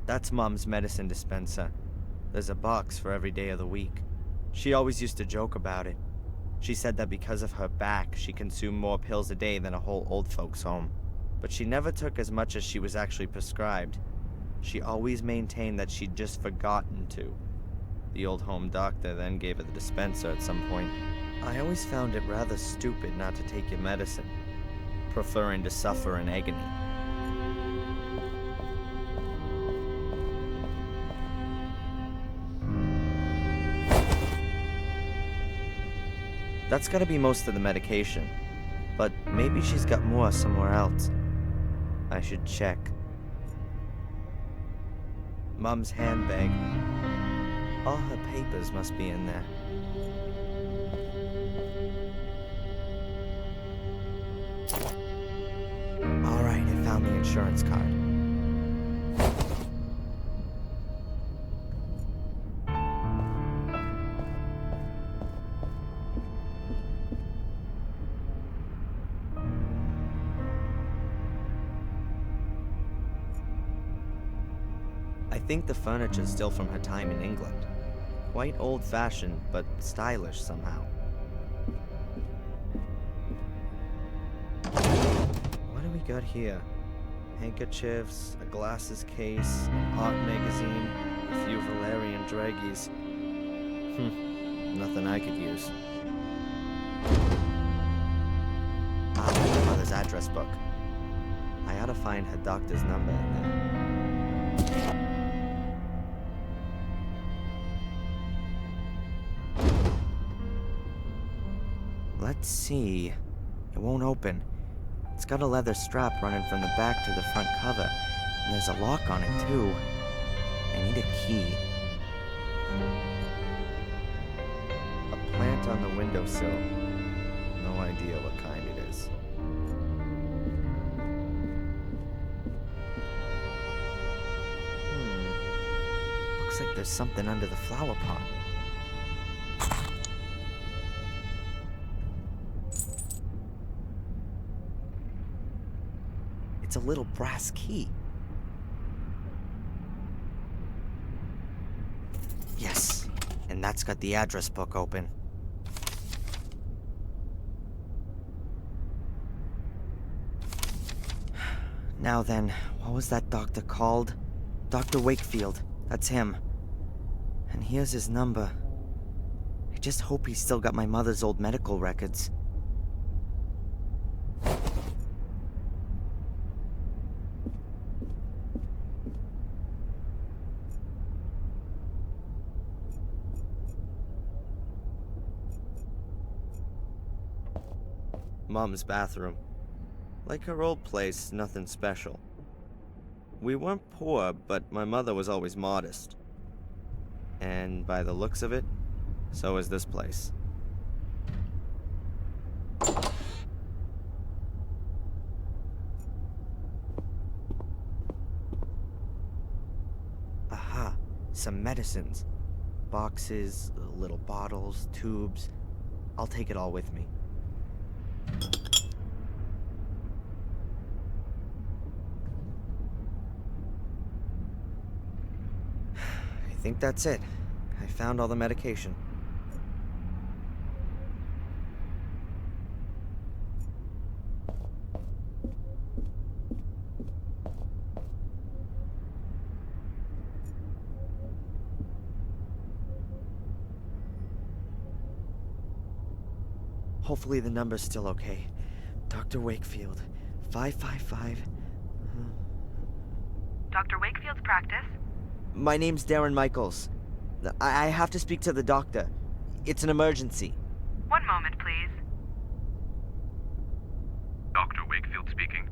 That's Mom's medicine dispenser. There's a box for every day of the week. She always used to joke about it. She said that because of her back, she consumed more pills a day than a whole old folks' home. But she never took as much as she was actually prescribed. She always maintained that she'd just forgotten to. The old home doctor then gave her the dispenser at some point. I always found it rather stupid not to take your medicine, preferring to suffer in agony. That's gotta be most of the medication, but maybe she's got more somewhere else. I should check. Mom's handbag. All her papers must be in there. Alright, I found the insurance card. I think the furniture's still from her time in England. Quite old-fashioned, but stylish somehow. What do we got here? Handkerchiefs, a glasses case, an art magazine, a few Valerian draggies. Nothing I could use. My mother's address book. I ought to find her doctor's number in there. Let's see. It won't open. It's got a leather strap running from the back to the front cover, and there's a lock on it too. I need a key. A plant on the windowsill. No idea what kind it is. Looks like there's something under the flower pot. It's a little brass key. Yes, and that's got the address book open. Now then, what was that doctor called? Dr. Wakefield, that's him. And here's his number. I just hope he's still got my mother's old medical records. Mom's bathroom. Like her old place, nothing special. We weren't poor, but my mother was always modest. And by the looks of it, so is this place. Aha, some medicines. Boxes, little bottles, tubes. I'll take it all with me. I think that's it. I found all the medication. Hopefully the number's still okay. Dr. Wakefield, 555... Dr. Wakefield's practice? My name's Darren Michaels. I have to speak to the doctor. It's an emergency. One moment, please. Dr. Wakefield speaking.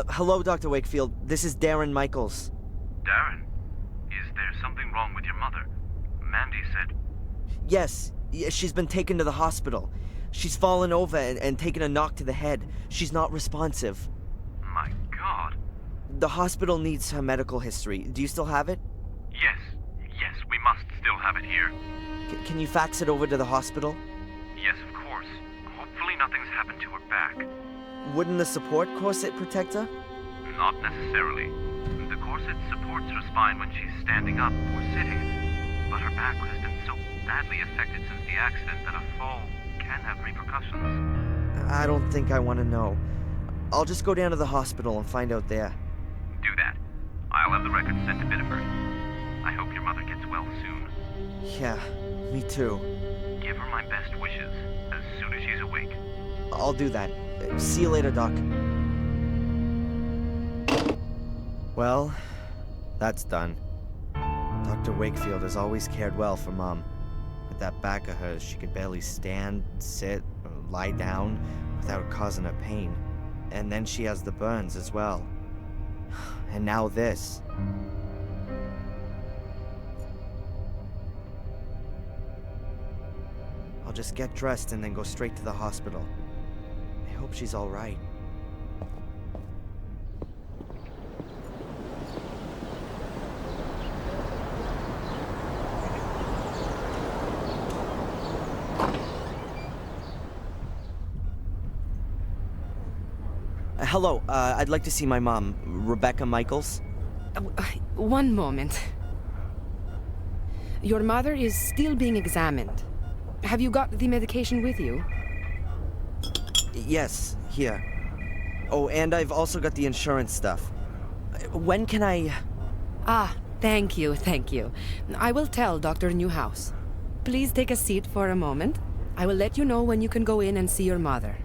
Hello, Dr. Wakefield. This is Darren Michaels. Darren, is there something wrong with your mother? Mandy said... Yes, she's been taken to the hospital. She's fallen over and taken a knock to the head. She's not responsive. My God. The hospital needs her medical history. Do you still have it? Yes, we must still have it here. Can you fax it over to the hospital? Yes, of course. Hopefully nothing's happened to her back. Wouldn't the support corset protect her? Not necessarily. The corset course, it supports her spine when she's standing up or sitting. But her back has been so badly affected since the accident that a fall can have repercussions. I don't think I want to know. I'll just go down to the hospital and find out there. Do that. I'll have the records sent to Biddeford. I hope your mother gets well soon. Yeah, me too. Give her my best wishes as soon as she's awake. I'll do that. See you later, Doc. Well, that's done. Dr. Wakefield has always cared well for Mom. With that back of hers, she could barely stand, sit, or lie down without causing her pain. And then she has the burns as well. And now this. I'll just get dressed and then go straight to the hospital. I hope she's all right. Hello, I'd like to see my mom, Rebecca Michaels. One moment. Your mother is still being examined. Have you got the medication with you? Yes, here. Oh, and I've also got the insurance stuff. When can I... Ah, thank you, thank you. I will tell Dr. Newhouse. Please take a seat for a moment. I will let you know when you can go in and see your mother.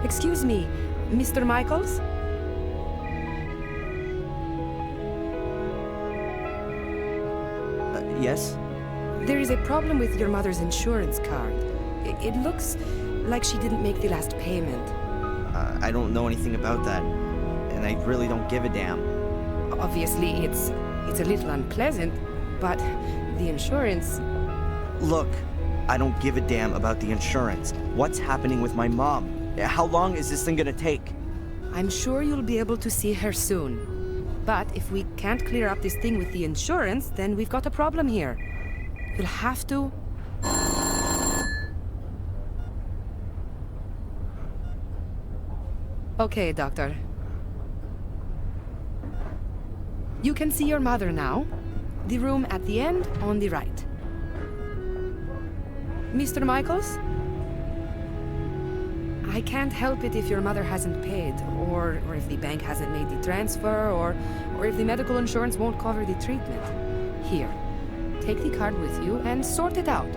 Excuse me, Mr. Michaels? Yes? There is a problem with your mother's insurance card. It looks like she didn't make the last payment. I don't know anything about that. And I really don't give a damn. Obviously, it's a little unpleasant, but the insurance... Look, I don't give a damn about the insurance. What's happening with my mom? How long is this thing gonna take? I'm sure you'll be able to see her soon. But if we can't clear up this thing with the insurance, then we've got a problem here. You'll have to... Okay, Doctor. You can see your mother now. The room at the end on the right. Mr. Michaels? I can't help it if your mother hasn't paid, or if the bank hasn't made the transfer, or if the medical insurance won't cover the treatment. Here, take the card with you and sort it out.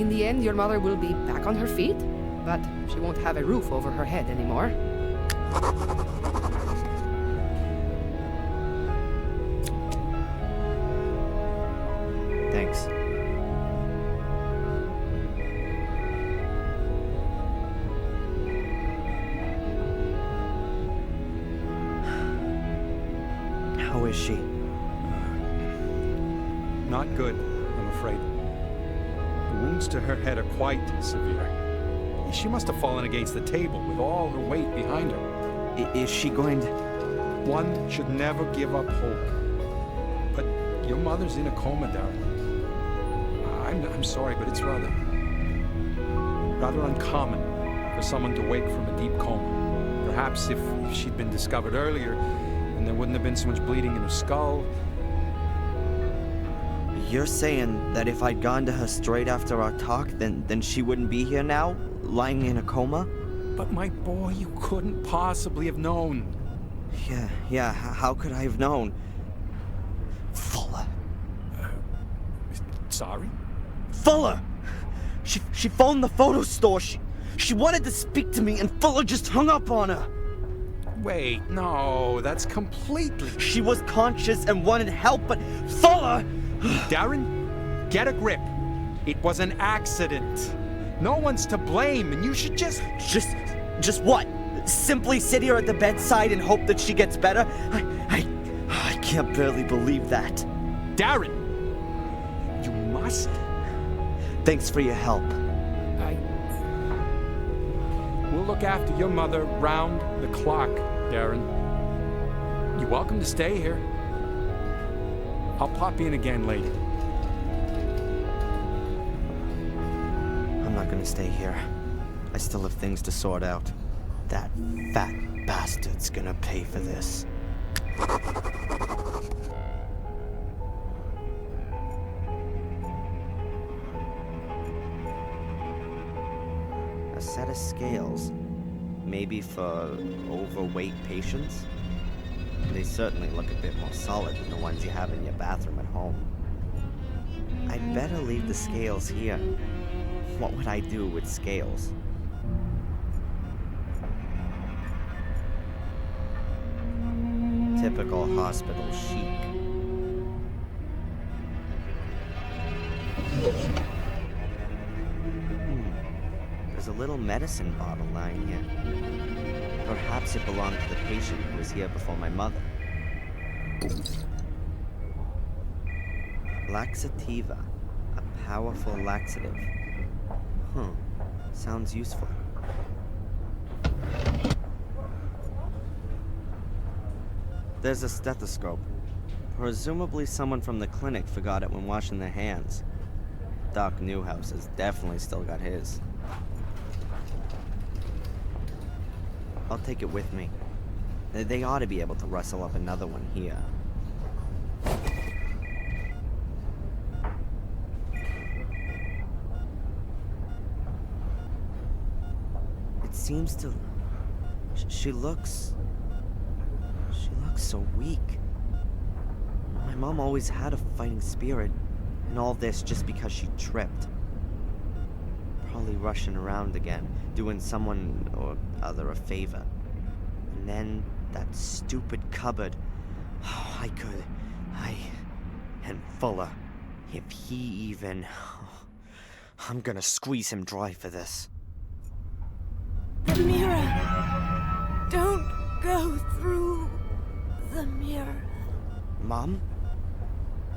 In the end, your mother will be back on her feet, but she won't have a roof over her head anymore. Thanks. How is she? Not good, I'm afraid. The wounds to her head are quite severe. She must have fallen against the table with all her weight behind her. Is she going to... One should never give up hope. But your mother's in a coma, darling. I'm sorry, but it's rather uncommon for someone to wake from a deep coma. Perhaps if she'd been discovered earlier, and there wouldn't have been so much bleeding in her skull. You're saying that if I'd gone to her straight after our talk, then she wouldn't be here now, lying in a coma? But my boy, you couldn't possibly have known. Yeah, how could I have known? Fuller. sorry? Fuller! She phoned the photo store. She wanted to speak to me and Fuller just hung up on her. Wait, no, that's completely... She was conscious and wanted help, but Fuller... Darren, get a grip. It was an accident. No one's to blame, and you should just... Just what? Simply sit here at the bedside and hope that she gets better? I can't barely believe that. Darren! You must... Thanks for your help. We'll look after your mother round the clock, Darren. You're welcome to stay here. I'll pop in again later. I'm not gonna stay here. I still have things to sort out. That fat bastard's gonna pay for this. A set of scales. Maybe for overweight patients? They certainly look a bit more solid than the ones you have in your bathroom at home. I'd better leave the scales here. What would I do with scales? Typical hospital chic. There's a little medicine bottle lying here. Perhaps it belonged to the patient who was here before my mother. Laxativa. A powerful laxative. Sounds useful. There's a stethoscope. Presumably someone from the clinic forgot it when washing their hands. Doc Newhouse has definitely still got his. I'll take it with me. They ought to be able to rustle up another one here. It seems to... She looks so weak. My mom always had a fighting spirit, and all this just because she tripped. Probably rushing around again, doing someone or other a favor. And then that stupid cupboard. Oh, and Fuller. If he even... I'm gonna squeeze him dry for this. The mirror. Don't go through the mirror. Mom?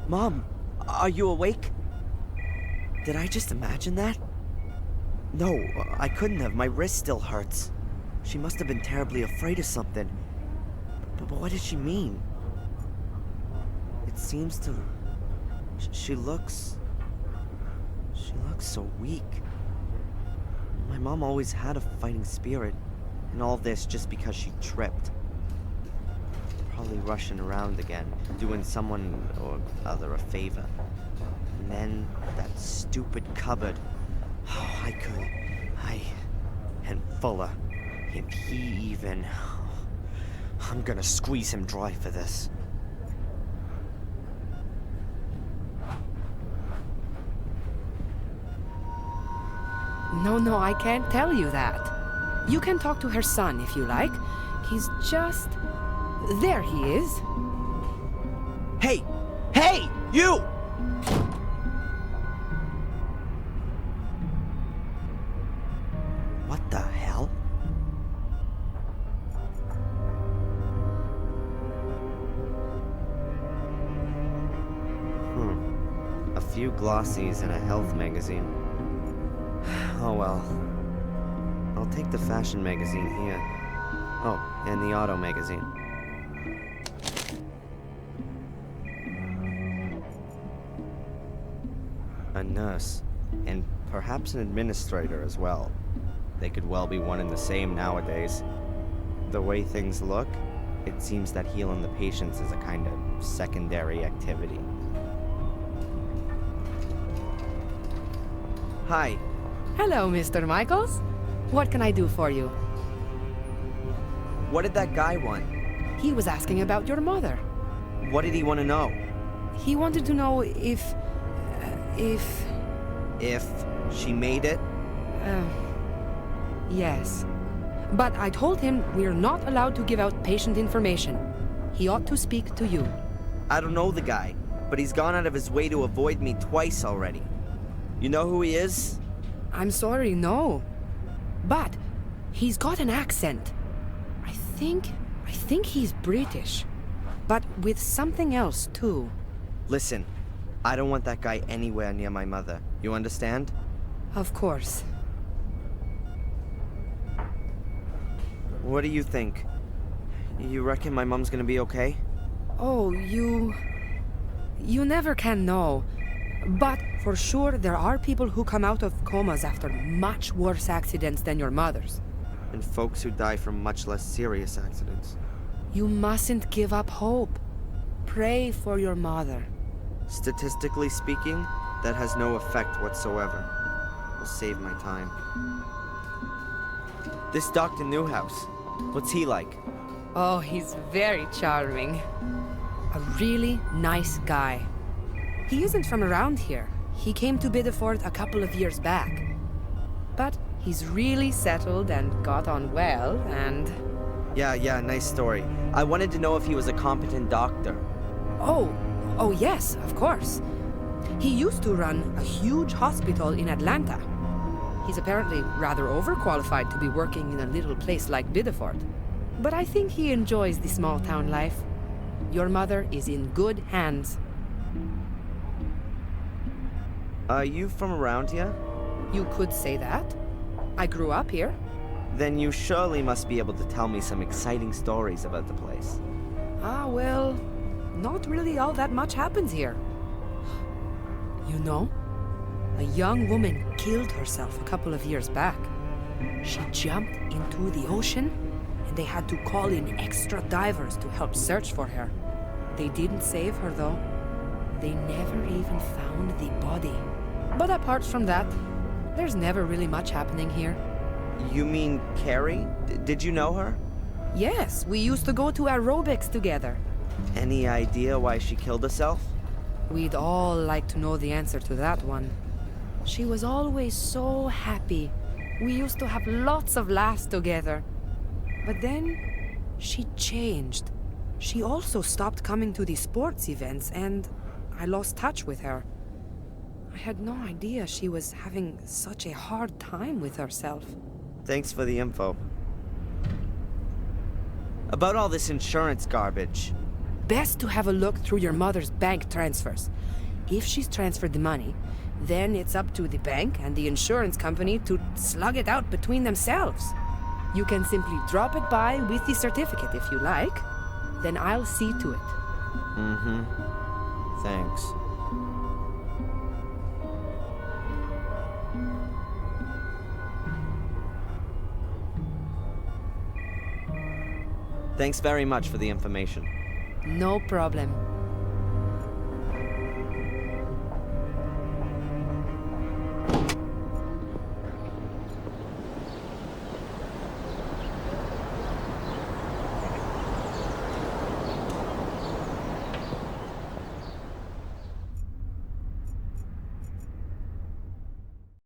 Mom, are you awake? Did I just imagine that? No, I couldn't have. My wrist still hurts. She must have been terribly afraid of something. But what did she mean? It seems to... She looks so weak. My mom always had a fighting spirit, and all this just because she tripped. Probably rushing around again, doing someone or other a favor. And then that stupid cupboard. Oh, and Fuller. If he even... I'm gonna squeeze him dry for this. No, I can't tell you that. You can talk to her son if you like. He's just... There he is. Hey! Hey! You! What the hell? A few glossies and a health magazine. Oh well. I'll take the fashion magazine here. Oh, and the auto magazine. A nurse, and perhaps an administrator as well. They could well be one and the same nowadays. The way things look, it seems that healing the patients is a kind of secondary activity. Hi. Hello, Mr. Michaels. What can I do for you? What did that guy want? He was asking about your mother. What did he want to know? He wanted to know If she made it? Yes. But I told him we're not allowed to give out patient information. He ought to speak to you. I don't know the guy, but he's gone out of his way to avoid me twice already. You know who he is? I'm sorry, no. But he's got an accent. I think he's British. But with something else, too. Listen, I don't want that guy anywhere near my mother. You understand? Of course. What do you think? You reckon my mom's gonna be okay? Oh, you never can know. But for sure, there are people who come out of comas after much worse accidents than your mother's. And folks who die from much less serious accidents. You mustn't give up hope. Pray for your mother. Statistically speaking, that has no effect whatsoever. Will save my time. This Dr. Newhouse, what's he like? Oh, he's very charming. A really nice guy. He isn't from around here. He came to Bideford a couple of years back. But he's really settled and got on well, and... Yeah, nice story. I wanted to know if he was a competent doctor. Oh yes, of course. He used to run a huge hospital in Atlanta. He's apparently rather overqualified to be working in a little place like Bideford. But I think he enjoys the small town life. Your mother is in good hands. Are you from around here? You could say that. I grew up here. Then you surely must be able to tell me some exciting stories about the place. Well, not really all that much happens here. You know, a young woman killed herself a couple of years back. She jumped into the ocean, and they had to call in extra divers to help search for her. They didn't save her, though. They never even found the body. But apart from that, there's never really much happening here. You mean Carrie? Did you know her? Yes, we used to go to aerobics together. Any idea why she killed herself? We'd all like to know the answer to that one. She was always so happy. We used to have lots of laughs together. But then, she changed. She also stopped coming to the sports events, and I lost touch with her. I had no idea she was having such a hard time with herself. Thanks for the info. About all this insurance garbage. Best to have a look through your mother's bank transfers. If she's transferred the money, then it's up to the bank and the insurance company to slug it out between themselves. You can simply drop it by with the certificate if you like. Then I'll see to it. Thanks. Thanks very much for the information. No problem.